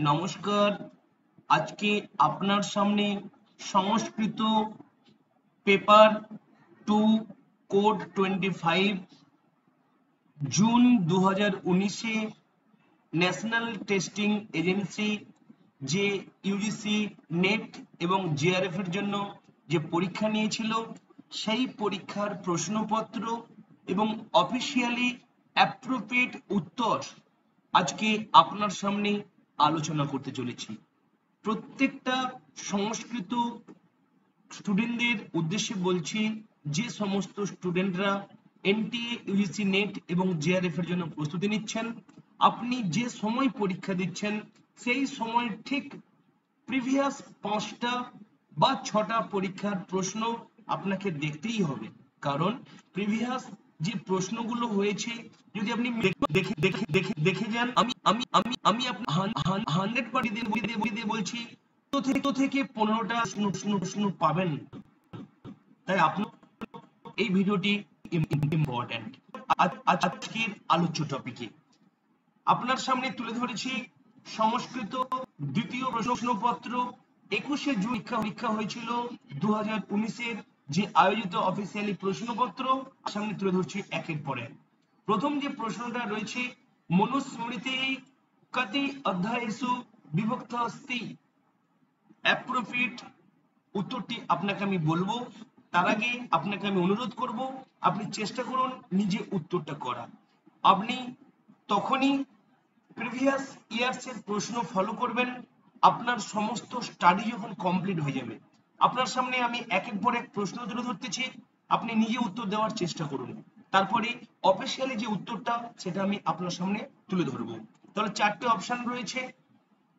নমস্কার। আজকে আপনার সামনে সংস্কৃত পেপার 2 কোড 25 জুন 2019-এ ন্যাশনাল টেস্টিং এজেন্সি যে ইউজিসি নেট এবং জেআরএফ এর জন্য যে পরীক্ষা নিয়েছিল সেই পরীক্ষার প্রশ্নপত্র এবং অফিসিয়ালি অ্যাপ্রোপ্রিয়েট উত্তর আজকে আপনার সামনে আলোচনা করতে চলেছি। প্রত্যেকটা সংস্কৃত স্টুডেন্টদের উদ্দেশ্যে বলছি, যে সমস্ত স্টুডেন্টরা এনটিএ ইউজিসি নেট এবং জেআরএফ এর জন্য প্রস্তুতি নিচ্ছেন, আপনি যে সময় পরীক্ষা দিচ্ছেন সেই সময় ঠিক প্রিভিয়াস 5টা বা 6টা পরীক্ষার প্রশ্ন আপনাকে দেখতেই হবে। কারণ প্রিভিয়াস যে প্রশ্নগুলো হয়েছে যদি আপনি দেখে যান, আমি আপনার 100% দিয়ে বলছি তো থেকে 15টা প্রশ্ন পাবেন। তাই আপনার এই ভিডিওটি ইম্পর্টেন্ট। আজকের আলোচ্য টপিকে আপনার সামনে তুলে ধরেছি সংস্কৃত দ্বিতীয় প্রশ্নপত্র 21শে জুন পরীক্ষা হয়েছিল 2019-এর যে আয়োজিত অফিসিয়ালি প্রশ্নপত্র সামনে তুলে ধরছি একের পর এক। প্রথম যে প্রশ্নটা রয়েছে, মনুস্মৃতি কতি অধ্যায়েষু বিভক্ত अस्ति। অ্যাপ্রোপ্রিয়েট উত্তরটি আপনাকে আমি বলবো, তার আগে আপনাকে আমি অনুরোধ করব আপনি চেষ্টা করুন নিজে উত্তরটা করা। আপনি তখনই প্রিভিয়াস ইয়ার্স এর প্রশ্ন ফলো করবেন আপনার সমস্ত স্টাডি যখন কমপ্লিট হয়ে যাবে। আপনার সামনে আমি একের পর এক প্রশ্ন তুলে ধরতেছি, আপনি নিজে উত্তর দেওয়ার চেষ্টা করুন, তারপরে অফিসিয়ালি যে উত্তরটা সেটা আমি আপনার সামনে তুলে ধরবো। তাহলে 4টে অপশন রয়েছে,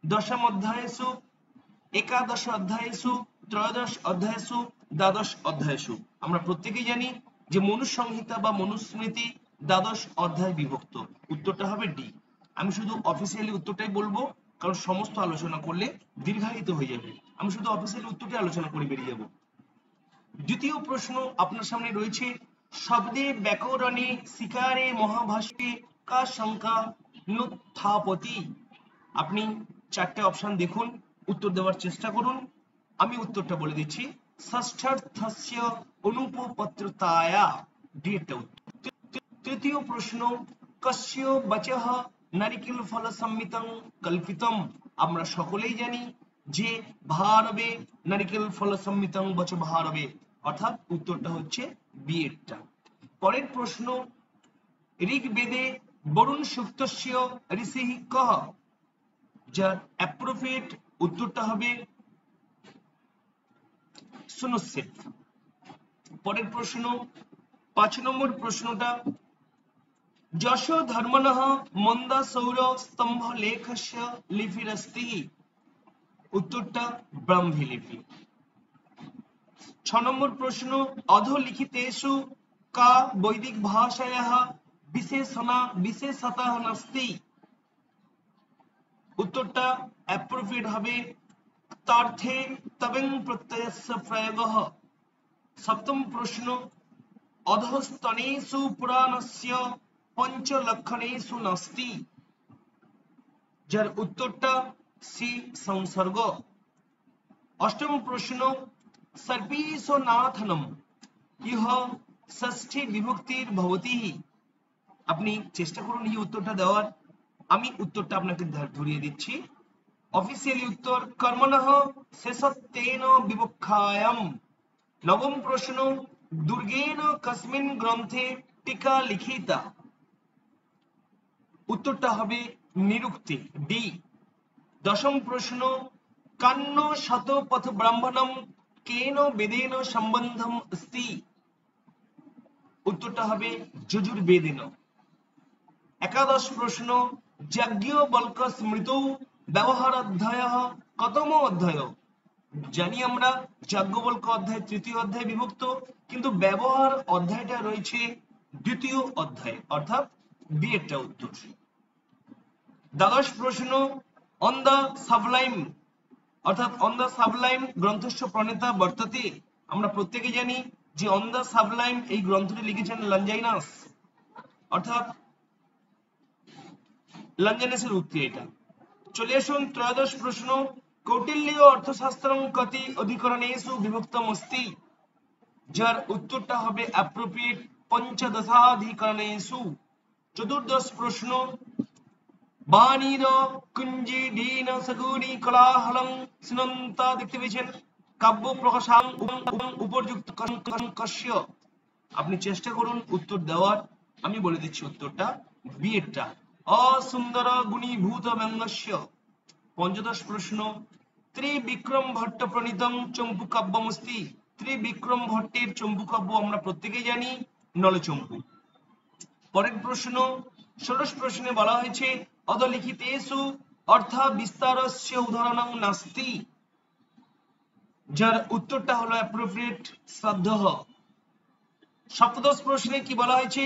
দশম অধ্যায়েষু, একাদশ অধ্যায়েষু, ত্রয়োদশ অধ্যায়েষু, দ্বাদশ অধ্যায়েষু। আমরা প্রত্যেকেই জানি যে মনুসংহিতা বা মনুস্মৃতি দ্বাদশ অধ্যায় বিভক্ত। উত্তরটা হবে ডি। আমি শুধু অফিসিয়ালি উত্তরটাই বলবো, কারণ সমস্ত আলোচনা করলে দীর্ঘায়িত হয়ে যাবে। আমি শুধু অফিসিয়ালি উত্তরটাই আলোচনা করে বেরিয়ে যাব। দ্বিতীয় প্রশ্ন আপনার সামনে রয়েছে, শব্দে ব্যাকরণে শিকারে মহাভাষ্যে কা শঙ্কা নুত্থাপতি। আপনি 4টে অপশন দেখুন, উত্তর দেওয়ার চেষ্টা করুন। আমি উত্তরটা বলে দিচ্ছি, ষষ্ঠার্থস্য অনুপপত্রতায়া, ডি এর উত্তর। তৃতীয় প্রশ্ন, কস্য বচঃ নারিকেল ফল সম্মিতং কল্পিতম। আমরা সকলেই জানি যে ভারবে নারিকেল ফল সম্মিতং বচ ভারবে, অর্থাৎ উত্তরটা হচ্ছে বি এরটা। পরের প্রশ্ন, ঋগ্বেদে বরুণ সুক্তস্য ঋষিঃ কঃ। যার অ্যাপ্রোপ্রিয়েট উত্তরটা হবে সুনুসিত। পরের প্রশ্ন 5 নম্বর প্রশ্নটা, যশ ধর্মণঃ মন্দা সৌর স্তম্ভ লেখস্য লিপিরস্তি। উত্তরটা ব্রাহ্মী লিপি। 6 নম্বর প্রশ্ন, অধোলিখিতেষু কা বৈদিক ভাষায়াঃ বিশেষতঃ নাস্তি। উত্তরটা অ্যাপ্রোপ্রিয়েট হবে তার্থে তবেং প্রত্যয়স্য প্রয়োগঃ। 7ম প্রশ্ন, অধস্তনেষু পুরাণস্য পঞ্চলক্ষণেষু নাস্তি। যার উত্তরটা সি সংসর্গ। 8ম প্রশ্ন, সর্পীষু নাথনম ইহ ষষ্ঠী বিভক্তির ভবতি। আপনি চেষ্টা করুন এই উত্তরটা দেওয়ার। আমি উত্তরটা আপনাকে ধরিয়ে দিচ্ছি। অফিসিয়ালি উত্তর, কর্মণঃ শেষত্বেন বিবক্ষায়াম। 9ম প্রশ্ন, দুর্গেন কস্মিন গ্রন্থে টিকা লিখিতা। উত্তরটা হবে নিরুক্তি, ডি। 10ম প্রশ্ন, কান্ন শতপথ ব্রাহ্মণম কেন বেদেন সম্বন্ধম अस्ति। উত্তরটা হবে যজুর্বেদেন। 11ম প্রশ্ন, যাজ্ঞবল্ক্য স্মৃতৌ ব্যবহারাধ্যায়ঃ কতম অধ্যায়। জানি আমরা যাজ্ঞবল্ক্য অধ্যায় 3য় অধ্যায় বিভক্ত, কিন্তু ব্যবহার অধ্যায়টা রয়েছে 2য় অধ্যায়, অর্থাৎ বি এরটা উত্তর। 12ম প্রশ্ন, অন দ্য সাবলাইম, অর্থাৎ অন দ্য সাবলাইম গ্রন্থস্য প্রণেতা বর্ততে। আমরা প্রত্যেকে জানি যে অন দ্য সাবলাইম এই গ্রন্থটি লিখেছেন লঞ্জাইনাস, অর্থাৎ লঞ্জাইনাসের উক্তি এটা। চলে আসুন ত্রয়োদশ প্রশ্ন, কৌটিল্য অর্থশাস্ত্রং কতি অধিকরণেষু বিভক্তম অস্তি, যার উত্তরটা হবে অ্যাপ্রোপ্রিয়েট পঞ্চদশাধিকরণেষু। চতুর্দশ প্রশ্ন, বাণীর কুঞ্জি দীন সগুনি কলাহলং সিনন্তা, দেখতে পেয়েছেন, কাব্য প্রকাশাং উপযুক্ত কস্য। আপনি চেষ্টা করুন উত্তর দেওয়ার, আমি বলে দিচ্ছি উত্তরটা বি এরটা, অসুন্দর গুণীভূত ব্যঙ্গস্য। পঞ্চদশ প্রশ্ন, ত্রিবিক্রম ভট্ট প্রণীতং চম্পু কাব্যমস্তি, ত্রিবিক্রম ভট্টের চম্পু কাব্য আমরা প্রত্যেকেই জানি নলচম্পু। পরের প্রশ্ন, ষোড়শ প্রশ্নে বলা হয়েছে অধলিখিতেষু অর্থ বিস্তারস্য উদাহরণং নাস্তি, যার উত্তরটা হলো অ্যাপ্রোপ্রিয়েট শ্রাদ্ধঃ। সপ্তদশ প্রশ্নে কি বলা হয়েছে,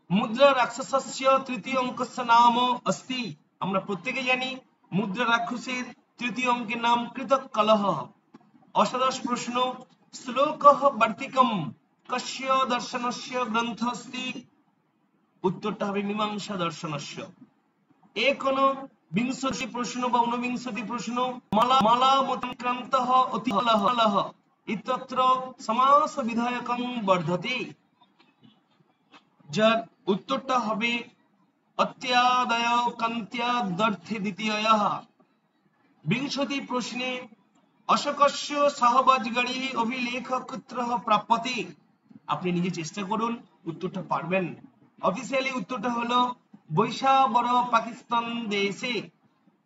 মুদ্রা রাক্ষসস্য তৃতীয় অঙ্কস্য নাম অস্তি, আমরা প্রত্যেকে জানি মুদ্রা রাক্ষসের তৃতীয় অঙ্কের নাম কৃতকলহ। অষ্টাদশ প্রশ্ন, শ্লোকঃ বার্তিকম কস্য দর্শনস্য গ্রন্থ অস্তি, উত্তরটা হবে মীমাংসা দর্শনস্য। বিংশতি প্রশ্ন বা ঊনবিংশতি প্রশ্ন, মালা মতিক্রান্তঃ অতিকলহ ইত্যত্র সমাস বিধায়কং বর্ধতে, যার উত্তরটা হবে অত্যাদয় কান্ত্যাদর্থে দ্বিতীয়ঃ। বিংশতি প্রশ্নে অশোকস্য সহবাজগাড়ি অভিলেখ কুত্রঃ প্রাপ্যতে, আপনি নিজে চেষ্টা করুন উত্তরটা পারবেন। অফিসিয়ালি উত্তরটা হলো বৈশাবর পাকিস্তান দেশে।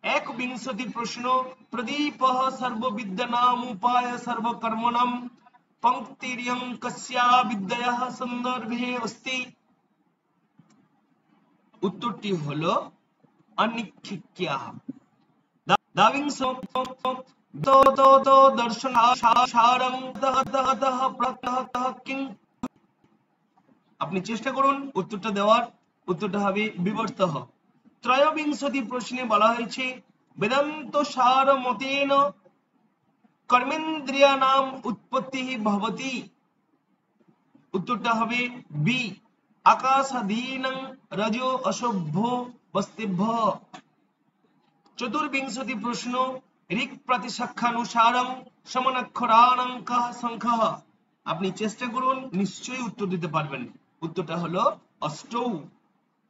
একবিংশতি প্রশ্ন, প্রদীপ সর্ববিদ্যানামুপায় সর্বকর্মণাম পঙ্ক্তিরিয়ং কস্যা বিদ্যায়াঃ সন্দর্ভে অস্তি, উত্তরটি হলো অনিক্ষিক্যাঃ। আপনি চেষ্টা করুন উত্তরটা দেওয়ার, উত্তরটা হবে বিবর্তঃ। ত্রয়োবিংশতি প্রশ্নে বলা হয়েছে বেদান্ত সার মতেন কর্মেন্দ্রিয়ানাম উৎপত্তি ভবতি, উত্তরটা হবে বি আকাশাদীনাং রজো অশুভ্য বস্তিভ্য। চতুর্বিংশতি প্রশ্ন, ঋক প্রতিশাখানুসারং সমনক্ষরাণং কঃ সংখ্যঃ, আপনি চেষ্টা করুন নিশ্চয়ই উত্তর দিতে পারবেন, উত্তরটা হলো অষ্টৌ।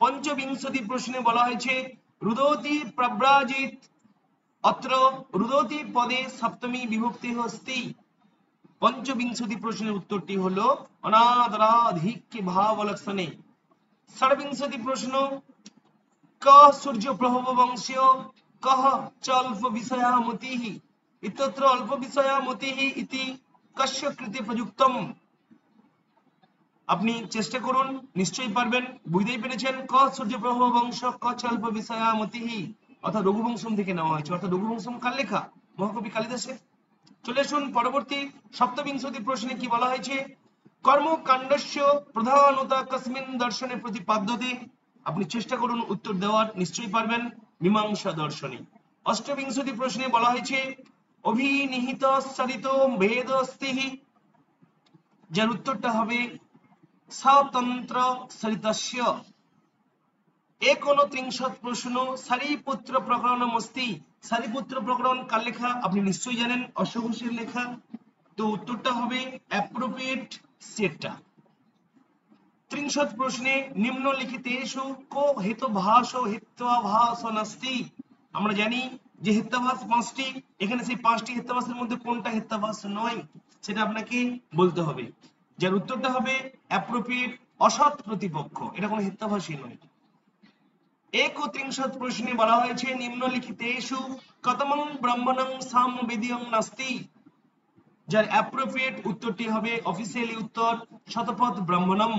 পঞ্চবিংশতি প্রশ্নে বলা হয়েছে রুদোতি প্রব্রাজিত, অত্র রুদোতি পদে সপ্তমী বিভক্তি অস্তি, পঞ্চবিংশতি প্রশ্নের উত্তরটি হলো অনাদরাধিক্য ভাব লক্ষণে। ষড়বিংশতি প্রশ্ন, ক সূর্য প্রভব বংশীয় কহ চ অল্প বিষয়া মতিঃ, ইত্যত্র অল্প বিষয়া মতিঃ ইতি কস্য কৃতে প্রযুক্তম, আপনি চেষ্টা করুন নিশ্চয়ই পারবেন, বুঝতেই পেরেছেন ক সূর্য প্রভব বংশ ক চ অল্প বিষয়া মতিঃ, অর্থাৎ রঘুবংশম থেকে নেওয়া হয়েছে, অর্থাৎ রঘুবংশম কার লেখা, মহাকবি কালিদাসের। চলে আসুন পরবর্তী সপ্তবিংশতি প্রশ্নে কি বলা হয়েছে, কর্মকাণ্ডস্য প্রধানতা কস্মিন দর্শনে প্রতিপাদ্যতে, আপনি চেষ্টা করুন উত্তর দেওয়ার, নিশ্চয়ই পারবেন, মীমাংসা দর্শনে। অষ্টবিংশতি প্রশ্নে বলা হয়েছে অভিনিহিত সরিত ভেদ অস্তি, যার উত্তরটা হবে স্বতন্ত্র সরিতস্য। 39 প্রশ্ন, সারিপুত্র প্রকরণমস্তি, সারিপুত্র প্রকরণ কার লেখা আপনি নিশ্চয়ই জানেন, অশোক ঘোষের লেখা, তো উত্তরটা হবে অ্যাপ্রোপ্রিয়েট সেটটা। 30 প্রশ্নে নিম্নলিখিতেষু কো হেতুভাস হিত্বাভাস নাস্তি, আমরা জানি যে হিত্বাভাস 5টি, এখানে সেই 5টি হিত্বাভাসের মধ্যে কোনটা হিত্বাভাস নয় সেটা আপনাকে বলতে হবে, যার উত্তরটা হবে অ্যাপ্রোপ্রিয়েট অসৎ প্রতিপক্ষ, এটা কোনো হিত্বাভাসই নয়। 31 প্রশ্নে বলা হয়েছে নিম্নলিখিতেষু কতমং ব্রাহ্মণং সামবেদীয়ং নাস্তি, যার অ্যাপ্রোপ্রিয়েট উত্তরটি হবে অফিসিয়ালি উত্তর শতপথ ব্রাহ্মণম।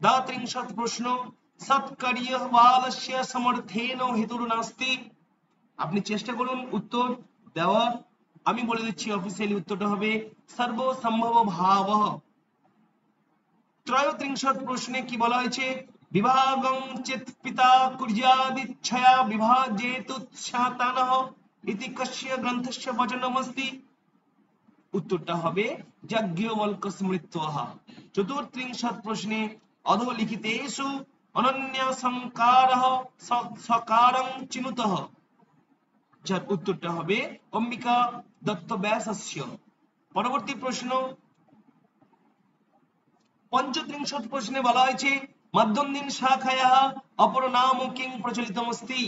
32 প্রশ্ন, সৎকার্য বালস্য সমর্থেন হেতুর নাস্তি, আপনি চেষ্টা করুন উত্তর দেওয়ার, আমি বলে দিচ্ছি অফিসিয়ালি উত্তরটা হবে সর্বসম্ভব ভাবঃ। 33 প্রশ্নে কি বলা হয়েছে বিভাগং চিত পিতা কুর্যাদিচ্ছয়া বিভাজেতুচ্ছাতানঃ ইতি কস্য গ্রন্থস্য বচনমস্তি, উত্তরটা হবে যাজ্ঞবল্ক স্মৃত্যঃ। 34 প্রশ্নে অধোলিখিতেষু অনন্য সংকারঃ সকারং চিনুতঃ, যার উত্তরটা হবে অম্বিকা দত্ত ব্যাসস্য। পরবর্তী প্রশ্ন, পঞ্চত্রিংশৎ প্রশ্নে বলা হয়েছে মধ্যন্দিন শাখায়াः অপর নাম কিং প্রচলিতমস্তি।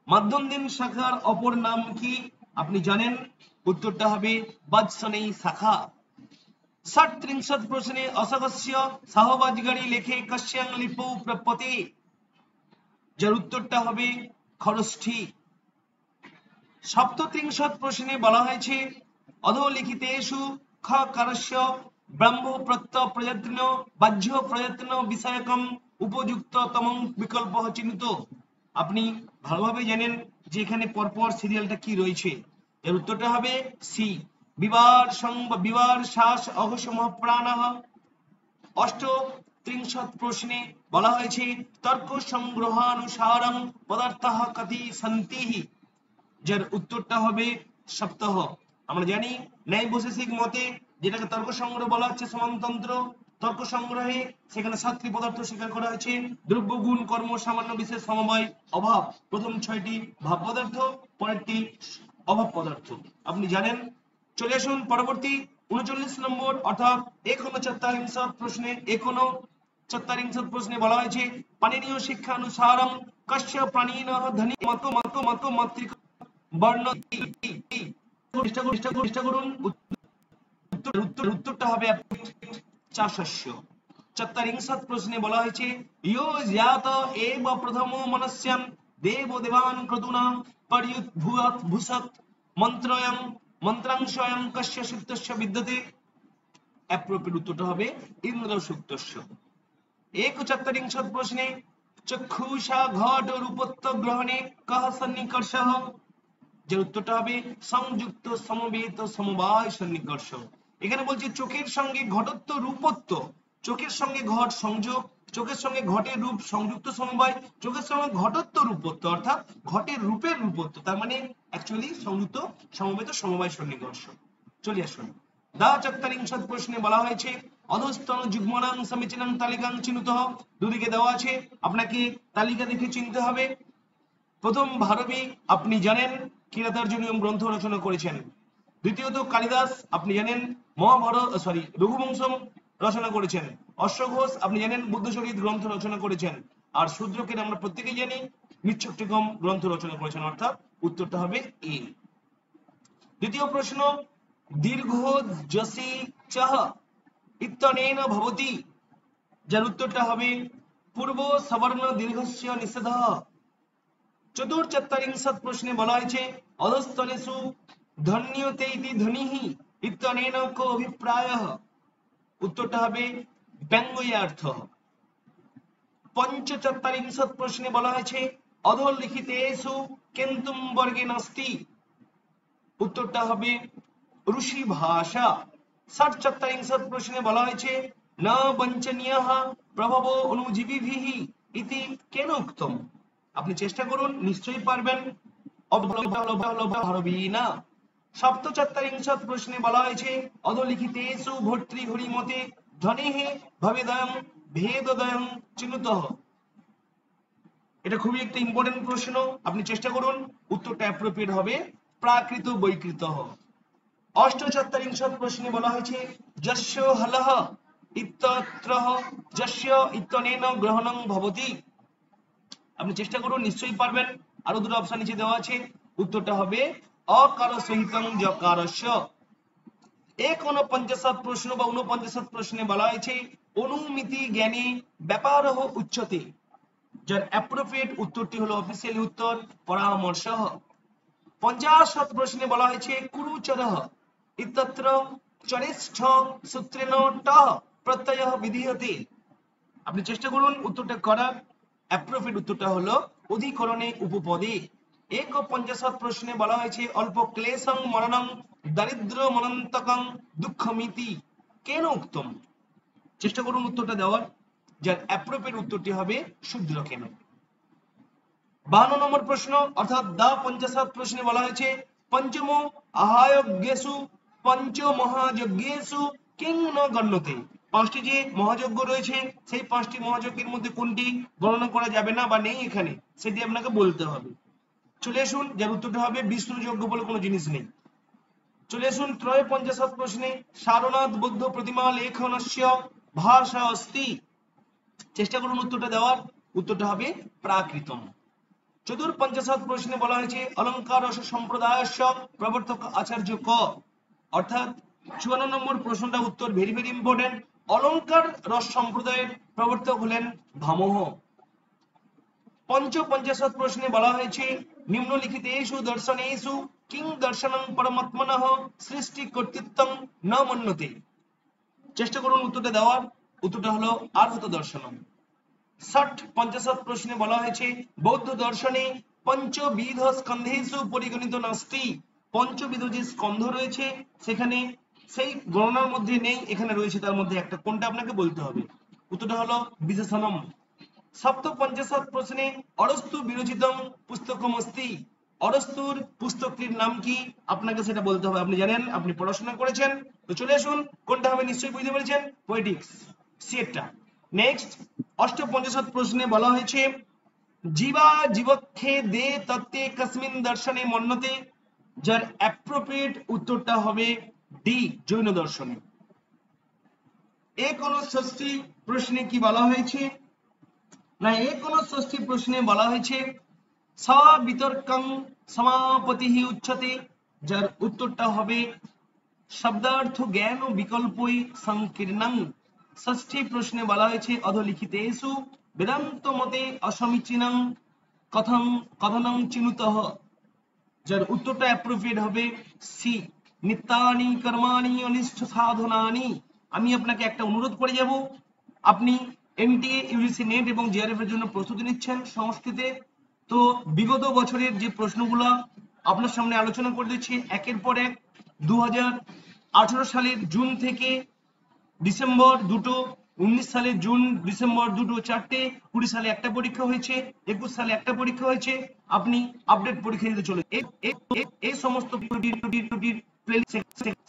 মধ্যন্দিন শাখার অপর নাম কি? আপনি জানেন, উত্তরটা হবে বৎসনেই শাখা। ষট্ত্রিংশৎ প্রশ্নে অসগস্য সহবাজগাড়ি লেখে কস্যাং লিপৌ প্রপতে, যার উত্তরটা হবে খরষ্ঠী। সপ্তত্রিংশৎ প্রশ্নে বলা হয়েছে অধোলিখিতেষু খ কারস্য ব্রহ্ম প্রত্যয় প্রযত্ন বাহ্য প্রযত্ন বিষয়কম উপযুক্ততম বিকল্প চিহ্নিত। আপনি ভালোভাবে জানেন যে এখানে পরপর সিরিয়ালটা কি রয়েছে, এর উত্তরটা হবে সি, বিবার শ্বাস অঘোষম প্রাণঃ। অষ্টত্রিংশৎ প্রশ্নে বলা হয়েছে তর্ক সংগ্রহানুসারং পদার্থঃ কতি সন্তি, যার উত্তরটা হবে সপ্তাহ। আমরা জানি ন্যায় বৈশেষিক মতে যেটাকে তর্ক সংগ্রহ বলা হচ্ছে সমানতন্ত্র, তর্ক সংগ্রহে সেখানে সাতটি পদার্থ স্বীকার করা হয়েছে, দ্রব্য গুণ কর্ম সামান্য বিশেষ সমবায় অভাব। প্রথম ছয়টি ভাব পদার্থ, পরেরটি অভাব পদার্থ আপনি জানেন। চলে আসুন পরবর্তী 39 নম্বর অর্থাৎ 49 প্রশ্নে 49 প্রশ্নে বলা হয়েছে পাণিনীয় শিক্ষানুসারং কস্য প্রাণিনঃ ধনী মত মত মত মাতৃক বর্ণ। চেষ্টা করুন, উত্তরটা হবে চাষস্য। 44 প্রশ্নে বলা হয়েছে ইয়ো জ্ঞাত এব প্রথমো মনস্যাম দেব দেবান ক্রতুনা পর্যুদ্ভুত ভূষৎ মন্ত্রয়ং মন্ত্রাংশয়ং কস্য সুক্তস্য বিদ্যতে। অ্যাপ্রোপ্রিয়েট উত্তরটা হবে ইন্দ্র সুক্তস্য। 41 প্রশ্নে চক্ষুষা ঘট রূপত্ব গ্রহণে কহ সন্নিকর্ষঃ, যার উত্তরটা হবে সংযুক্ত সমবেত সমবায় সন্নিকর্ষ। এখানে বলছে চোখের সঙ্গে ঘটত্ব রূপত্ব, চোখের সঙ্গে ঘট সংযোগ, চোখের সঙ্গে ঘটের রূপ সংযুক্ত সমবায়, চোখের সঙ্গে ঘটত্ব রূপত্ব অর্থাৎ ঘটের রূপের রূপত্ব, তার মানে অ্যাকচুয়ালি সংযুক্ত সমবেত সমবায় সন্নিকর্ষ। চলে আসুন 42 প্রশ্নে বলা হয়েছে অধস্তন যুগ্মনাং সমীচীনাং তালিকাং চিনুতঃ। দুদিকে দেওয়া আছে, আপনাকে তালিকা দেখে চিনতে হবে। প্রথম ভারবী আপনি জানেন কিরাতার্জুনীয় গ্রন্থ রচনা করেছেন। দ্বিতীয়ত কালিদাস আপনি জানেন রঘুবংশম রচনা করেছেন। অশ্বঘোষ আপনি জানেন বুদ্ধচরিত গ্রন্থ রচনা করেছেন। আর শূদ্রকে আমরা প্রত্যেকেই জানি মৃচ্ছকটিকম গ্রন্থ রচনা করেছেন, অর্থাৎ উত্তরটা হবে এ। দ্বিতীয় প্রশ্ন দীর্ঘ যসি চহ ইত্যনেন ভবতি, যার উত্তরটা হবে পূর্ব সবর্ণ দীর্ঘস্য নিষেধঃ। 44 প্রশ্নে বলা হয়েছে অধস্তনেষু ধন্যতে ইতি ধ্বনিঃ ইত্যনেন কো অভিপ্রায়ঃ, উত্তরটা হবে ব্যঙ্গয়ার্থঃ। 45 প্রশ্নে বলা হয়েছে অধোলিখিতেষু কেন্তুম বর্গে নাস্তি, উত্তরটা হবে ঋষি ভাষা। 47 প্রশ্নে বলা হয়েছে ন বঞ্চনীয়ঃ প্রভব অনুজীবিভিঃ ইতি কেন উক্তম। আপনি চেষ্টা করুন, নিশ্চয়ই পারবেন। না। 47 প্রশ্নে বলা হয়েছে অধোলিখিতেষু ভর্তৃহরি মতে ধ্বনেঃ ভবেদয়ং ভেদদয়ং চিনুতঃ। এটা খুবই একটা ইম্পর্টেন্ট প্রশ্ন, আপনি চেষ্টা করুন, উত্তরটা অ্যাপ্রোপ্রিয়েট হবে প্রাকৃত বৈকৃতঃ। 48 প্রশ্নে বলা হয়েছে যস্য হলঃ ইত্যত্রঃ যস্য ইত্যনেন গ্রহণং ভবতি। আপনি চেষ্টা করুন, নিশ্চয়ই পারবেন। আরো দুটো অপশন নিচে দেওয়া আছে, উত্তরটা হবে অকার সহিতং যকারস্য। 49 প্রশ্ন বা 49 প্রশ্নে বলা হয়েছে অনুমিতি জ্ঞানে ব্যাপারঃ উচ্যতে, যার অ্যাপ্রোপ্রিয়েট উত্তরটি হলো অফিসিয়ালি উত্তর পরামর্শঃ। 50 প্রশ্নে বলা হয়েছে কুরুচরঃ ইত্যত্র চরিষ্ঠ সূত্রেণ টঃ প্রত্যয়ঃ বিধীয়তে। আপনি চেষ্টা করুন উত্তরটা করার, অ্যাপ্রোপ্রিয়েট উত্তরটা হলো অধিকরণে উপপদে। 51 প্রশ্নে বলা হয়েছে অল্প ক্লেশং মরণং দারিদ্র মনন্তকং দুঃখমিতি কেন উক্তম। চেষ্টা করুন উত্তরটা দেওয়ার, যার অ্যাপ্রোপ্রিয়েট উত্তরটি হবে শূদ্র কেন। 52 নম্বর প্রশ্ন অর্থাৎ 50 প্রশ্নে বলা হয়েছে পঞ্চম আহায়জ্ঞেষু পঞ্চমহাযজ্ঞেষু কিং ন গণ্যতে। পাঁচটি যে মহাযজ্ঞ রয়েছে সেই পাঁচটি মহাযজ্ঞের মধ্যে কোনটি গণনা করা যাবে না বা নেই এখানে, সেটি আপনাকে বলতে হবে। চলে আসুন, যার উত্তরটা হবে বিষ্ণুযোগ্য বলে কোনো জিনিস নেই। চলে আসুন ত্রয় পঞ্চাশৎ প্রশ্নে, সারনাথ বৌদ্ধ প্রতিমা লেখনস্য ভাষা অস্তি। চেষ্টা করুন উত্তরটা দেওয়ার, উত্তরটা হবে প্রাকৃতম। চতুর্পঞ্চাশৎ প্রশ্নে বলা হয়েছে অলঙ্কার রস সম্প্রদায়স্য প্রবর্তক আচার্য ক, অর্থাৎ 54 নম্বর প্রশ্নটা উত্তর ভেরি ভেরি ইম্পর্টেন্ট। অলঙ্কার রস সম্প্রদায়ের প্রবর্তক হলেন ভামহ। পঞ্চপঞ্চাশৎ প্রশ্নে বলা হয়েছে নিম্নলিখিতেষু দর্শনেষু কিং দর্শনং পরমাত্মনঃ সৃষ্টি কর্তৃত্বং ন মন্যতে। চেষ্টা করুন উত্তরটা দেওয়ার, উত্তরটা হলো আর্হত দর্শনম। ষট পঞ্চাশৎ প্রশ্নে বলা হয়েছে বৌদ্ধ দর্শনে পঞ্চবিধ স্কন্ধেষু পরিগণিত নাস্তি। পঞ্চবিধ যে স্কন্ধ রয়েছে সেখানে সেই গণনার মধ্যে নেই, এখানে রয়েছে তার মধ্যে একটা, কোনটা আপনাকে বলতে হবে। উত্তরটা হলো বিশেষণম। সপ্ত পঞ্চাশৎ প্রশ্নে অরস্তু বিরচিতম পুস্তকম অস্তি। অরস্তুর পুস্তকটির নাম কি, আপনাকে সেটা বলতে হবে। আপনি জানেন, আপনি পড়াশোনা করেছেন, তো চলে আসুন কোনটা হবে নিশ্চয়ই বুঝতে পেরেছেন, পোয়েটিক্স সিএটা। নেক্সট অষ্টপঞ্চাশৎ প্রশ্নে বলা হয়েছে জীবা জীবক্ষে দে তত্ত্বে কস্মিন দর্শনে মন্যতে। যার অ্যাপ্রোপ্রিয়েট উত্তরটা হবে ডি, জৈন দর্শনে। ষষ্ঠী প্রশ্নে কি বলা হয়েছে না, ষষ্ঠী প্রশ্নে বলা হয়েছে সা বিতর্কং সমাপতিঃ উচ্যতে। যার উত্তরটা হবে শব্দার্থ জ্ঞান বিকল্পই সংকীর্ণং। ষষ্ঠী প্রশ্নে বলা হয়েছে অধলিখিতেষু বেদান্ত মতে অসমীচীনং কথং কথনং চিনুতঃ। যার উত্তরটা অ্যাপ্রোপ্রিয়েট হবে সি, নিত্যানি কর্মাণি অনিষ্ঠ সাধনানি। আমি আপনাকে একটা অনুরোধ করে যাব, আপনি এনটিএ, ইউজিসি নেট এবং জিআরএফ এর জন্য প্রস্তুতি নিচ্ছেন সংস্কৃতে, তো বিগত বছরের যে প্রশ্নগুলো আপনার সামনে আলোচনা করে দিচ্ছি একের পর এক। 2018 সালের জুন থেকে ডিসেম্বর দুটো, 19 সালে জুন ডিসেম্বর দুটো চারটে, 20 সালে একটা পরীক্ষা হয়েছে, 21 সালে একটা পরীক্ষা হয়েছে, আপনি আপডেট পরীক্ষা দিতে চলে এই সমস্ত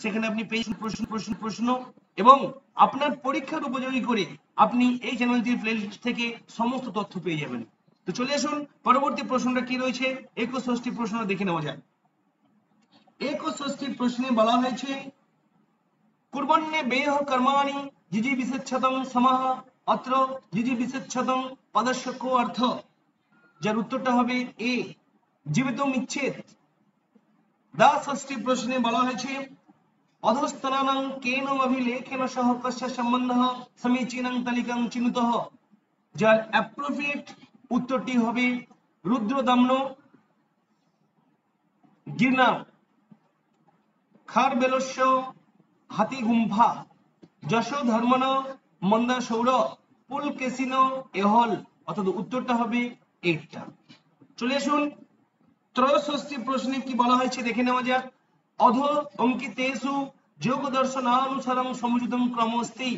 সেখানে আপনি পেয়েছেন প্রশ্ন এবং আপনার পরীক্ষার উপযোগী করে আপনি এই চ্যানেলটির প্লেলিস্ট থেকে সমস্ত তথ্য পেয়ে যাবেন। তো চলে আসুন পরবর্তী প্রশ্নটা কি রয়েছে, 61টি প্রশ্ন দেখে নেওয়া যাক। 61টি প্রশ্নে বলা হয়েছে কুর্বন্যে বেহ কর্মাণি জিজি বিশেচ্ছদং সমাহ। অত্র জিজি বিশেচ্ছদং পদস্য কো অর্থ। যার উত্তরটা হবে এ, জীবিতম ইচ্ছেদ। 62টি প্রশ্নে বলা হয়েছে অধস্তনানাং কেন অভিলেখেন সহ কস্য সম্বন্ধঃ সমীচীনং তালিকাং চিনুতঃ। যার অ্যাপ্রোপ্রিয়েট উত্তরটি হবে রুদ্রদম্ন গির্না খারবেলস্য হাতি গুম্ফা যশো ধর্মন মন্দা সৌর পুলকেসিন এহল। অর্থাৎ উত্তরটা হবে এইটা। চলে আসুন 63টি প্রশ্নে কি বলা হয়েছে দেখে নেওয়া যাক। অধ অঙ্কিতেষু যোগ দর্শনানুসারং সমুচিতং ক্রমস্তি।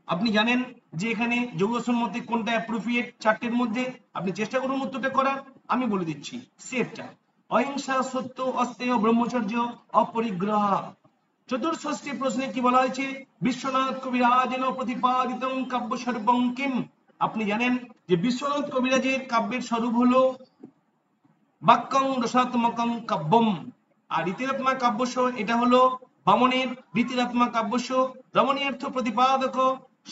আপনি জানেন যে এখানে যোগ দর্শন মতে কোনটা অ্যাপ্রোপ্রিয়েট, চারটের মধ্যে আপনি চেষ্টা করুন উত্তরটা করার, আমি বলে দিচ্ছি সেটা অহিংসা সত্য অস্তেয় ব্রহ্মচর্য অপরিগ্রহ। 64টি প্রশ্নে কি বলা হয়েছে বিশ্বনাথ কবিরাজেন প্রতিপাদিতং কাব্য স্বরূপং কিম। আপনি জানেন যে বিশ্বনাথ কবিরাজের কাব্যের স্বরূপ হলো বাক্যং রসাত্মকং কাব্যম। আর রীতিরাত্মা কাব্যস্য এটা হলো বামনের রীতিরাত্মা কাব্যস্য। রমণীয়ার্থ প্রতিপাদক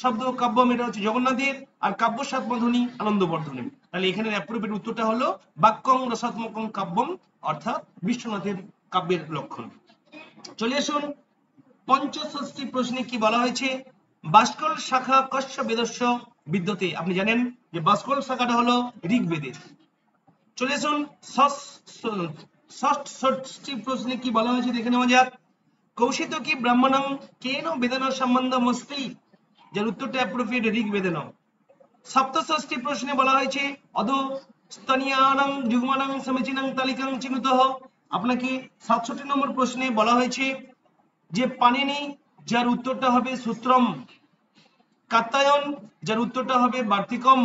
শব্দ কাব্যম এটা হচ্ছে জগন্নাথের, আর কাব্য সাতমধুনী আনন্দবর্ধনের। তাহলে এখানে অ্যাপ্রোপ্রিয়েট উত্তরটা হলো বাক্যং রসাত্মকং কাব্যম, অর্থাৎ বিশ্বনাথের কাব্যের লক্ষণ। চলে আসুন 65টি প্রশ্নে কি বলা হয়েছে বাষ্কল শাখা কস্য বেদস্য বিদ্যতে। আপনি জানেন যে বাষ্কল শাখাটা হলো ঋগ্বেদের। চলে আসুন 66টি প্রশ্নে কি বলা হয়েছে দেখে নেওয়া যাক। কৌশিত কি ব্রাহ্মণং কেন বেদনা সম্বন্ধম অস্তি। যার উত্তরটা অ্যাপ্রোপ্রিয়েট ঋগ্বেদেন। 67টি প্রশ্নে বলা হয়েছে অধ স্তনিয়ানাং যুগ্মানাং সমীচীনাং তালিকাং চিনুতঃ। আপনাকে 67 নম্বর প্রশ্নে বলা হয়েছে যে পানিনি, যার উত্তরটা হবে সূত্রম। কাত্যায়ন, যার উত্তরটা হবে বার্তিকম।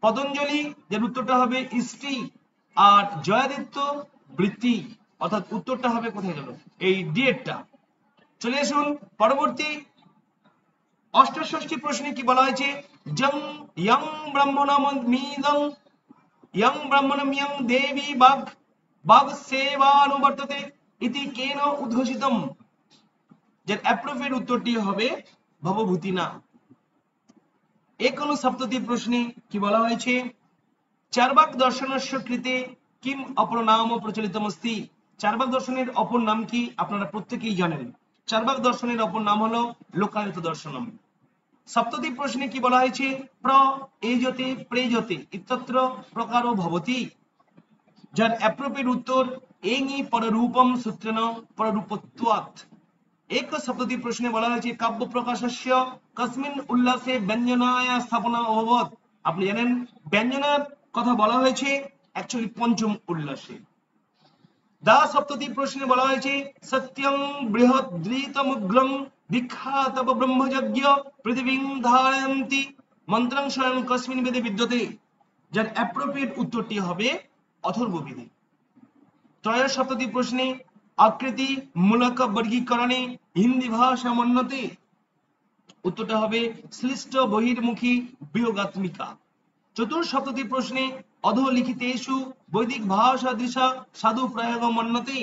পতঞ্জলি, যার উত্তরটা হবে ইষ্টি। আর জয়াদিত্য বৃত্তি, অর্থাৎ উত্তরটা হবে কোথায় গেল এই ডিএটটা। চলে আসুন পরবর্তী 68টি প্রশ্নে কি বলা হয়েছে জং ইয়ং ব্রাহ্মণম মিদং ইয়ং ব্রাহ্মণম ইয়ং দেবী বাগ। বাগসেবানুবর্ততে ইতি কেন উদ্ঘোষিতম, যার অ্যাপ্রোপ্রিয়েট উত্তরটি হবে ভবভূতিনা। একোনসপ্ততি প্রশ্নে কি বলা হয়েছে, চার্বাক দর্শনস্য কৃতে কিম অপর নাম প্রচলিতমস্তি। চার্বাক দর্শনের অপর নাম কি আপনারা প্রত্যেকেই জানেন। চার্বাক দর্শনের অপর নাম হলো লোকায়ত দর্শনম। সপ্ততি প্রশ্নে কি বলা হয়েছে, প্র এজতে প্রেজতে ইত্যত্র প্রকারো ভবতি, যার অ্যাপ্রোপ্রিয়েট উত্তর এঙি পররূপম সূত্রেণ পররূপত্বাৎ। এক সপ্ততি প্রশ্নে বলা হয়েছে কাব্য প্রকাশস্য কস্মিন উল্লাসে ব্যঞ্জনায় স্থাপনা অভবৎ। আপনি জানেন ব্যঞ্জনার কথা বলা হয়েছে অ্যাকচুয়ালি পঞ্চম উল্লাসে। দা সপ্ততি প্রশ্নে বলা হয়েছে সত্যং বৃহৎ দ্রিতমগ্রং বিখ্যাত ব্রহ্মযজ্ঞ পৃথিবীং ধারয়ন্তি মন্ত্রং স্বয়ং কস্মিন বেদে বিদ্যতে, যার অ্যাপ্রোপ্রিয়েট উত্তরটি হবে অথর্ববেদে। ত্রয়োদশ সপ্ততি প্রশ্নে আকৃতি মূলক বর্গীকরণে হিন্দি ভাষা মন্যতে, উত্তরটা হবে শ্লিষ্ট বহির্মুখী বিয়োগাত্মিকা। চতুর্থ সপ্ততি প্রশ্নে অধোলিখিতেষু বৈদিক ভাষা দৃশা সাধু প্রয়োগ মন্যতে,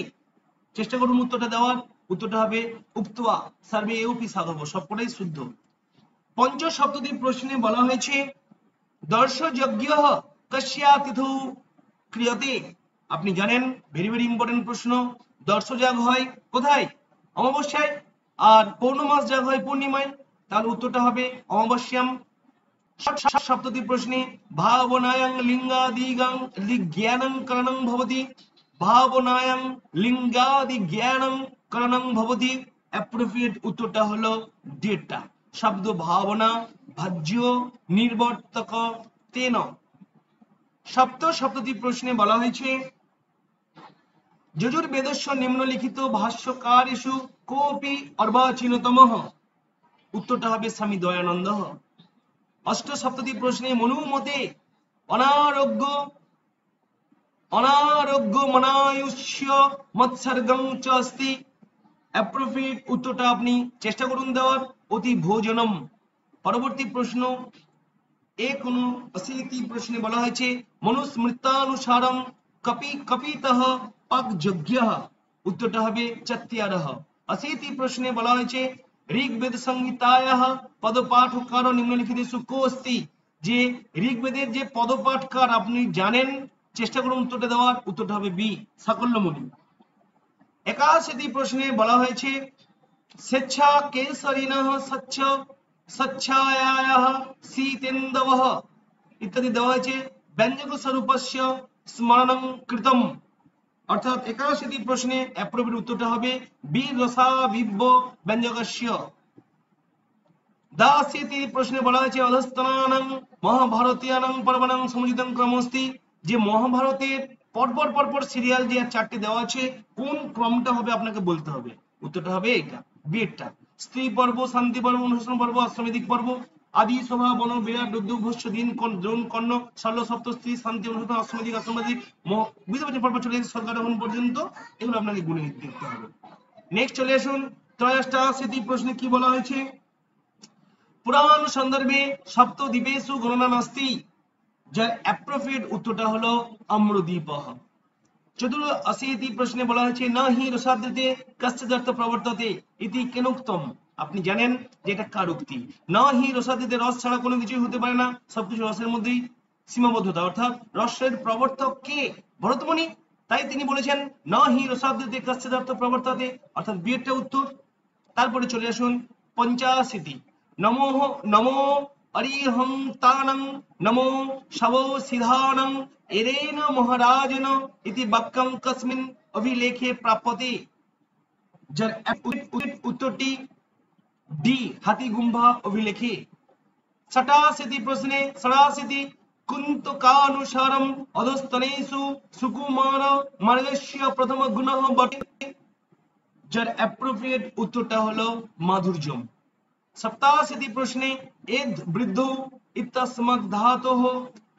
চেষ্টা করুন উত্তরটা দেওয়ার। উত্তরটা হবে উক্ত্বা সর্বে এওপি সাধব, সবকটাই শুদ্ধ। পঞ্চম সপ্ততি প্রশ্নে বলা হয়েছে দর্শযজ্ঞ কস্যা তিথৌ ক্রিয়তে। আপনি জানেন ভেরি ভেরি ইম্পর্টেন্ট প্রশ্ন, দর্শযাগ হয় কোথায়, অমাবস্যায়, আর পৌর্ণমাস যাগ হয় পূর্ণিমায়, তাহলে উত্তরটা হবে অমাবস্যাম। সপ্ততি প্রশ্নে ভাবনায়াং লিঙ্গাদিগাং জ্ঞানং কারণং ভবতি, ভাবনায়াং লিঙ্গাদি জ্ঞানং কারণং ভবতি, অ্যাপ্রোপ্রিয়েট উত্তরটা হলো ডেটটা, শব্দ ভাবনা ভাজ্য নির্বর্তক তেন। সপ্ততি প্রশ্নে বলা হয়েছে যজুর্বেদস্য নিম্নলিখিত ভাষ্যকারেষু কোপি অর্বাচীনতমঃ, উত্তরটা হবে স্বামী দয়ানন্দ। অষ্টসপ্ততি প্রশ্নে মনু মতে অনারোগ্য মনায়ুষ্য মৎসর্গং চ अस्ति, অ্যাপ্রোপ্রিয়েট উত্তরটা আপনি চেষ্টা করুন দেওয়ার, অতি ভোজনম। পরবর্তী প্রশ্ন 81 প্রশ্নে বলা হয়েছে মনুস্মৃতানুসারং কপিতঃ পাকযজ্ঞঃ, উত্তরটা হবে চত্যারঃ। 80 প্রশ্নে বলা হয়েছে ঋগ্বেদ সংহিতায়াঃ পদপাঠকার নিম্নলিখিতেষু কো अस्ति, যে ঋগ্বেদের যে পদপাঠকার আপনি জানেন, চেষ্টা করুন উত্তরটা দেওয়ার। উত্তরটা হবে বি সাকল্যমণি। 81 প্রশ্নে বলা হয়েছে স্বেচ্ছা কেশরিণঃ স্বচ্ছায়ায়াঃ শীতেন্দবঃ ইত্যাদি দেওয়া হয়েছে ব্যঞ্জক স্বরূপস্য স্মরণং কৃতম, অর্থাৎ 81 প্রশ্নে অ্যাপ্রোপ্রিয়েট উত্তরটা হবে বীর রসাবিব্ব ব্যঞ্জকস্য। 82 প্রশ্নে বলা হয়েছে অধস্তনানাং মহাভারতীয়ানাং পর্বণাং সমুচিতং ক্রমস্তি, যে মহাভারতের পরপর পরপর সিরিয়াল যে চারটি দেওয়া আছে কোন ক্রমটা হবে আপনাকে বলতে হবে, উত্তরটা হবে এটা বিয়েরটা। স্ত্রী পর্ব, শান্তি পর্ব, অনুশাসন পর্ব, অশ্বমেধিক পর্ব, আদি সভা বন বিরাট দুর্দুভস্য দিন দ্রোণ কর্ণ শল্য সপ্ত স্ত্রী শান্তি অনুশাসন অশ্বমেধিক অশ্বমেধিক বুঝতে পর্ব চলে গেছে সরকার এখন পর্যন্ত, এগুলো আপনাকে গুণে দেখতে হবে। নেক্সট চলে আসুন 83 প্রশ্নে কি বলা হয়েছে পুরাণ সন্দর্ভে সপ্তদ্বীপেষু গণনা নাস্তি, যার অ্যাপ্রোপ্রিয়েট উত্তরটা হলো আম্রদ্বীপঃ। 84 প্রশ্নে বলা হয়েছে না হি রসাদ্রিতে কস্যদর্থ প্রবর্ততে ইতি কেনোক্তম, আপনি জানেন যে এটা কার উক্তি, না হি রসাদ্রিতে রস ছাড়া কোনো কিছুই হতে পারে না, সবকিছু রসের মধ্যেই সীমাবদ্ধতা, অর্থাৎ রসের প্রবর্তক কে ভরতমুনি, তাই তিনি বলেছেন না হি রসাদ্রিতে কস্যদর্থ প্রবর্ততে, অর্থাৎ বিয়েরটা উত্তর। তারপরে চলে আসুন 85 নমো নমো অরিহন্তানং নমো শবো সিধানং এরেন মহারাজন ইতি বাক্যং কস্মিন অভিলেখে প্রাপ্যতে, যার উত্তরটি ডি হাতিগুম্বা অভিলেখে। 87 প্রশ্নে 87 কুন্তকানুসারম অধস্তনেষু সুকুমার মার্গস্য প্রথম গুণঃ বটে, যার অ্যাপ্রোপ্রিয়েট উত্তরটা হলো মাধুর্যম। 87 প্রশ্নে এদ বৃদ্ধ ইত্যস্মাৎ ধাতোঃ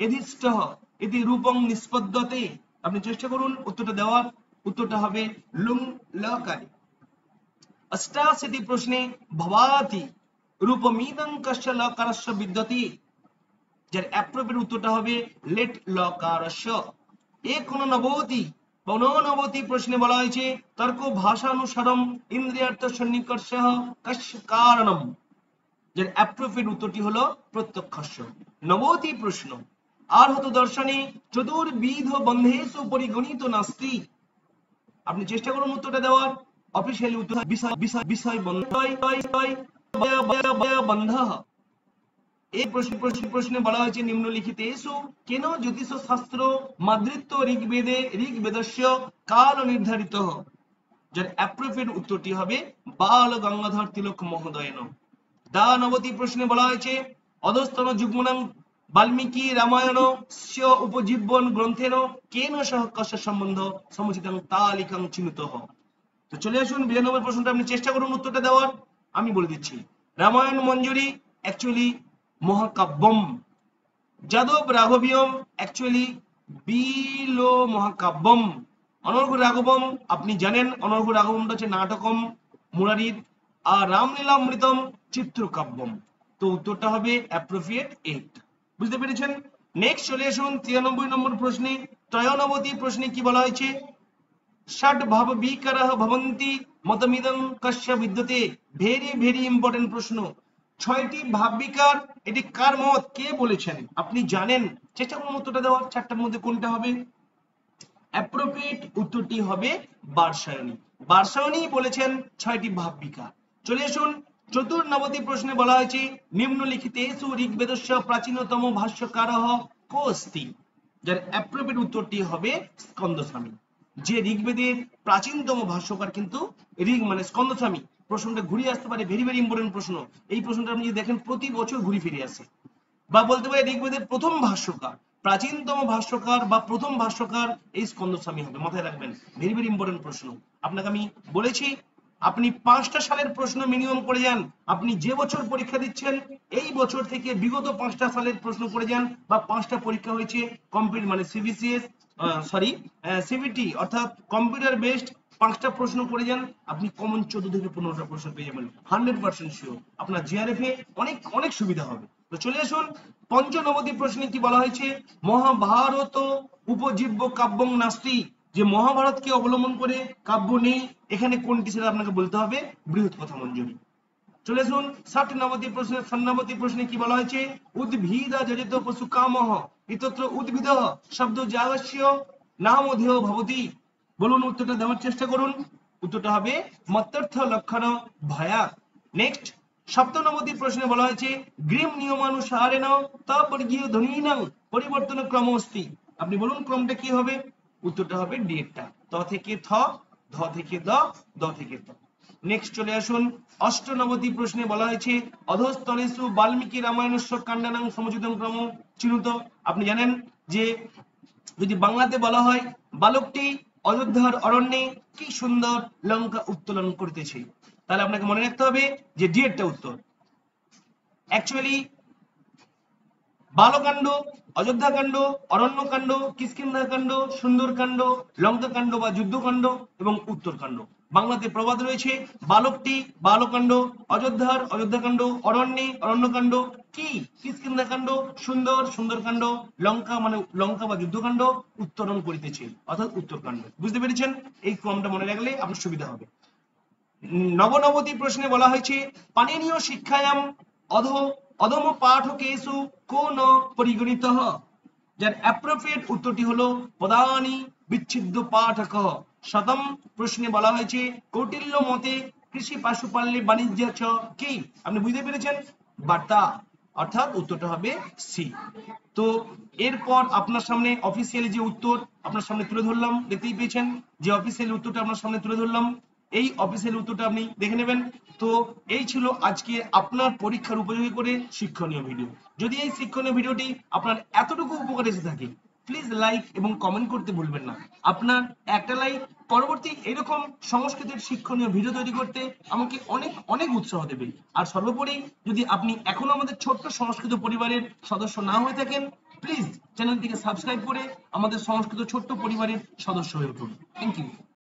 এধিষ্ঠঃ ইতি রূপং নিষ্পদ্যতে, আপনি চেষ্টা করুন উত্তরটা দেওয়ার, উত্তরটা হবে লুং লকারে। 88 প্রশ্নে ভবাতি রূপমিদং কস্য লকারস্য বিদ্যতে, যার অ্যাপ্রোপ্রিয়েট উত্তরটা হবে লেট লকারস্য। 89 ঊননবতি প্রশ্নে বলা হয়েছে তর্ক ভাষানুসারম ইন্দ্রিয়ার্থ সন্নিকর্ষঃ কস্য কারণম, যার অ্যাপ্রোপ্রিয়েট উত্তরটি হলো প্রত্যক্ষস্য। নবতি প্রশ্ন আর্হত দর্শনে চতুর্বিধ বন্ধেষু পরিগণিত নাস্তি। আপনি চেষ্টা করুন উত্তরটা দেওয়ার। অফিশিয়ালি উত্তর বিষয় বিষয় বিষয় বন্ধ। এই প্রশ্নে বলা হয়েছে নিম্নলিখিতেষু কেন জ্যোতিষ শাস্ত্র মাদৃত্ব ঋগ্বেদে ঋগ্বেদস্য কাল নির্ধারিত, যার অ্যাপ্রোপ্রিয়েট উত্তরটি হবে বাল গঙ্গাধর তিলক মহোদয়েন। নবতি প্রশ্নে বলা হয়েছে অধস্তন যুগ্মনাং বাল্মীকি রামায়ণ উপজীবন গ্রন্থেন কেন সহ কস্য সম্বন্ধ সমুচিতং তালিকাং চিহ্নিতঃ। তো চলে আসুন 92 নম্বর প্রশ্নটা আপনি চেষ্টা করুন উত্তরটা দেওয়ার। আমি বলে দিচ্ছি রামায়ণ মঞ্জুরি অ্যাকচুয়ালি মহাকাব্যম, যাদব রাঘবিয়ম অ্যাকচুয়ালি বিলো মহাকাব্যম, অনর্ঘ্য রাঘবম আপনি জানেন অনর্ঘ্য রাঘবমটা হচ্ছে নাটকম মুরারির, আর রামলীলামৃতম চিত্রকাব্যম। তো উত্তরটা হবে অ্যাপ্রোপ্রিয়েট 8। বুঝতে পেরেছেন? নেক্সট চলে আসুন 93 নম্বর প্রশ্নে। ত্রয়োনবতি প্রশ্নে কি বলা হয়েছে ষট ভাব বিকারঃ ভবন্তি মতমিদং কস্য বিদ্যতে। ভেরি ভেরি ইম্পর্টেন্ট প্রশ্ন। 6টি ভাব বিকার, এটি কার মত, কে বলেছেন আপনি জানেন? চেষ্টা করুন উত্তরটা দেওয়ার। 4টার মধ্যে কোনটা হবে? অ্যাপ্রোপ্রিয়েট উত্তরটি হবে বার্ষায়নী। বার্ষায়নী বলেছেন 6টি ভাব বিকার। চলে আসুন 94 প্রশ্নে বলা হয়েছে নিম্নলিখিতেষু ঋগ্বেদস্য প্রাচীনতম ভাষ্যকারঃ কো অস্তি, যার অ্যাপ্রোপ্রিয়েট উত্তরটি হবে স্কন্দস্বামী। যে ঋগ্বেদের প্রাচীনতম ভাষ্যকার কিন্তু ঋগ মানে স্কন্দস্বামী। প্রশ্নটা ঘুরে আসতে পারে, ভেরি ভেরি ইম্পর্টেন্ট প্রশ্ন। এই প্রশ্নটা আপনি যদি দেখেন প্রতি বছর ঘুরে ফিরে আসে। বা বলতে পারে ঋগ্বেদের প্রথম ভাষ্যকার, প্রাচীনতম ভাষ্যকার বা প্রথম ভাষ্যকার এই স্কন্দস্বামী হবে। মাথায় রাখবেন, ভেরি ভেরি ইম্পর্টেন্ট প্রশ্ন। আপনাকে আমি বলেছি আপনি 5টা সালের প্রশ্ন মিনিমাম করে যান। আপনি যে বছর পরীক্ষা দিচ্ছেন এই বছর থেকে বিগত 5টা সালের প্রশ্ন করে যান, বা 5টা পরীক্ষা হয়েছে কমপ্লিট মানে সিবিসিএস সিবিটি অর্থাৎ কম্পিউটার বেসড 5টা প্রশ্ন করে যান, আপনি কমন 14 থেকে 15টা প্রশ্ন পেয়ে যাবেন 100% শিওর। আপনার জিআরএফ এ অনেক অনেক সুবিধা হবে। তো চলে আসুন 95 প্রশ্নে কি বলা হয়েছে মহাভারত উপজীব্য কাব্যং নাস্তি, যে মহাভারতকে অবলম্বন করে কাব্য নেই, এখানে কোনটি সেটা আপনাকে বলতে হবে বৃহৎ কথা মঞ্জুরি। চলে আসুন 96 প্রশ্নে কি বলা হয়েছে উদ্ভিদা জড়িত পশু কামহ ইতত্র উদ্ভিদ শব্দ জাগস্য নামধেয় ভবতি। বলুন উত্তরটা দেওয়ার চেষ্টা করুন। উত্তরটা হবে মত্যর্থ লক্ষণ ভয়া। নেক্সট 97 প্রশ্নে বলা হয়েছে গ্রীম নিয়মানুসারেণ তবর্গীয় ধ্বনিনাং পরিবর্তন ক্রম অস্তি। আপনি বলুন ক্রমটা কি হবে? উত্তরটা হবে ডিএটটা, ত থেকে থ, ধ থেকে দ, দ থেকে ত। নেক্সট চলে আসুন 98 প্রশ্নে বলা হয়েছে অধস্তনেষু বাল্মীকি রামায়ণস্য কাণ্ডানাং সমুচিতং ক্রম চিহ্নিত। আপনি জানেন যে যদি বাংলাতে বলা হয় বালকটি অযোধ্যার অরণ্যে কি সুন্দর লঙ্কা উত্তোলন করতেছে, তাহলে আপনাকে মনে রাখতে হবে যে ডিএটটা উত্তর। অ্যাকচুয়ালি বালকাণ্ড, অযোধ্যাকাণ্ড, অরণ্যকাণ্ড, কিষ্কিন্ধাকাণ্ড, সুন্দরকাণ্ড, লঙ্কাকাণ্ড বা যুদ্ধকাণ্ড এবং উত্তরকাণ্ড। বাংলাতে প্রবাদ রয়েছে বালকটি বালকাণ্ড, অযোধ্যার অযোধ্যাকাণ্ড, অরণ্যে অরণ্যকাণ্ড, কি কিষ্কিন্ধাকাণ্ড সুন্দর সুন্দরকাণ্ড, লঙ্কা মানে লঙ্কা বা যুদ্ধকাণ্ড উত্তরণ করিতেছে অর্থাৎ উত্তরকাণ্ড। বুঝতে পেরেছেন? এই ক্রমটা মনে রাখলে আপনার সুবিধা হবে। 99 প্রশ্নে বলা হয়েছে পাণিনীয় শিক্ষায়াম অধম পাঠকেষু কো ন পরিগণিতঃ, যার অ্যাপ্রোপ্রিয়েট উত্তরটি হলো পদানি বিচ্ছিদ্য পাঠক। শতম প্রশ্নে বলা হয়েছে কৌটিল্য মতে কৃষি পশুপালনে বাণিজ্য চ কি। আপনি বুঝতে পেরেছেন? বার্তা, অর্থাৎ উত্তরটা হবে সি। তো এরপর আপনার সামনে অফিসিয়ালি যে উত্তর আপনার সামনে তুলে ধরলাম, দেখতেই পেয়েছেন যে অফিসিয়ালি উত্তরটা আপনার সামনে তুলে ধরলাম। এই অফিসিয়াল উত্তরটা আপনি দেখে নেবেন। তো এই ছিল আজকে আপনার পরীক্ষার উপযোগী করে শিক্ষণীয় ভিডিও। যদি এই শিক্ষণীয় ভিডিওটি আপনার এতটুকু উপকার এসে থাকে প্লিজ লাইক এবং কমেন্ট করতে ভুলবেন না। আপনার একটা লাইক পরবর্তী এরকম সংস্কৃতের শিক্ষণীয় ভিডিও তৈরি করতে আমাকে অনেক অনেক উৎসাহ দেবে। আর সর্বোপরি যদি আপনি এখনো আমাদের ছোট্ট সংস্কৃত পরিবারের সদস্য না হয়ে থাকেন প্লিজ চ্যানেলটিকে সাবস্ক্রাইব করে আমাদের সংস্কৃত ছোট্ট পরিবারের সদস্য হয়ে উঠুন। Thank you.